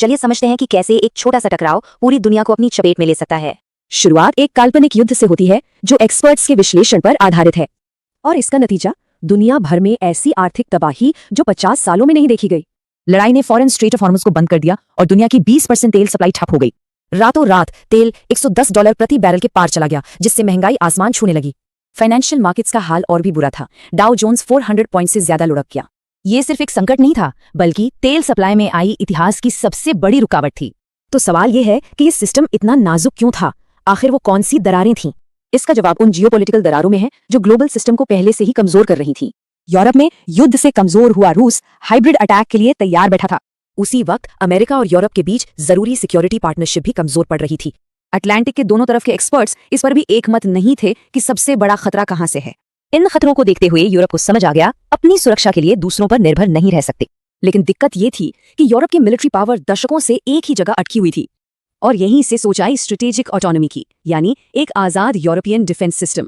चलिए समझते हैं कि कैसे एक छोटा सा टकराव पूरी दुनिया को अपनी चपेट में ले सकता है। शुरुआत एक काल्पनिक युद्ध से होती है जो एक्सपर्ट्स के विश्लेषण पर आधारित है, और इसका नतीजा दुनिया भर में ऐसी आर्थिक तबाही जो 50 सालों में नहीं देखी गई। लड़ाई ने फॉरेन स्ट्रेट ऑफ हॉर्मुज को बंद कर दिया और दुनिया की 20% तेल सप्लाई ठप हो गई। रातों रात तेल $110 प्रति बैरल के पार चला गया, जिससे महंगाई आसमान छूने लगी। फाइनेंशियल मार्केट्स का हाल और भी बुरा था। डाउ जोन्स 400 पॉइंट से ज्यादा लुढ़क गया। ये सिर्फ एक संकट नहीं था, बल्कि तेल सप्लाई में आई इतिहास की सबसे बड़ी रुकावट थी। तो सवाल यह है कि ये सिस्टम इतना नाजुक क्यों था? आखिर वो कौन सी दरारें थीं? इसका जवाब उन जियोपॉलिटिकल दरारों में है जो ग्लोबल सिस्टम को पहले से ही कमजोर कर रही थीं। यूरोप में युद्ध से कमजोर हुआ रूस हाइब्रिड अटैक के लिए तैयार बैठा था। उसी वक्त अमेरिका और यूरोप के बीच जरूरी सिक्योरिटी पार्टनरशिप भी कमजोर पड़ रही थी। अटलांटिक के दोनों तरफ के एक्सपर्ट्स इस पर भी एकमत नहीं थे कि सबसे बड़ा खतरा कहां से है। इन खतरों को देखते हुए यूरोप को समझ आ गया अपनी सुरक्षा के लिए दूसरों पर निर्भर नहीं रह सकते। लेकिन दिक्कत ये थी कि यूरोप की मिलिट्री पावर दशकों से एक ही जगह अटकी हुई थी, और यहीं से सोच आई स्ट्रेटेजिक ऑटोनॉमी की, यानी एक आजाद यूरोपियन डिफेंस सिस्टम।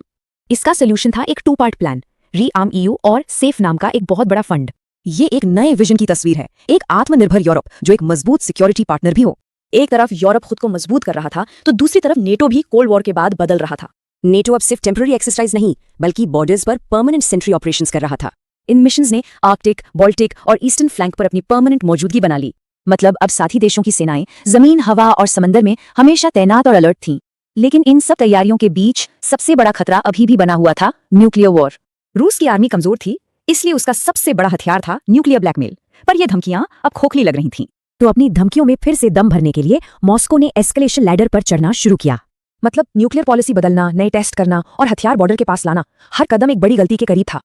इसका सोल्यूशन था एक 2 पार्ट प्लान, रीआर्म ईयू और सेफ नाम का एक बहुत बड़ा फंड। ये एक नए विजन की तस्वीर है, एक आत्मनिर्भर यूरोप जो एक मजबूत सिक्योरिटी पार्टनर भी हो। एक तरफ यूरोप खुद को मजबूत कर रहा था, तो दूसरी तरफ नेटो भी कोल्ड वॉर के बाद बदल रहा था। नेटो अब सिर्फ टेम्पररी एक्सरसाइज नहीं, बल्कि बॉर्डर्स पर परमानेंट सेंट्री ऑपरेशंस कर रहा था। इन मिशंस ने आर्कटिक, बाल्टिक और ईस्टर्न फ्लैंक पर अपनी परमानेंट मौजूदगी बना ली। मतलब अब साथी देशों की सेनाएं जमीन, हवा और समंदर में हमेशा तैनात और अलर्ट थीं। लेकिन इन सब तैयारियों के बीच सबसे बड़ा खतरा अभी भी बना हुआ था, न्यूक्लियर वॉर। रूस की आर्मी कमजोर थी, इसलिए उसका सबसे बड़ा हथियार था न्यूक्लियर ब्लैकमेल। पर यह धमकियां अब खोखली लग रही थीं। तो अपनी धमकियों में फिर से दम भरने के लिए मॉस्को ने एस्केलेशन लैडर पर चढ़ना शुरू किया। मतलब न्यूक्लियर पॉलिसी बदलना, नए टेस्ट करना और हथियार बॉर्डर के पास लाना, हर कदम एक बड़ी गलती के करीब था।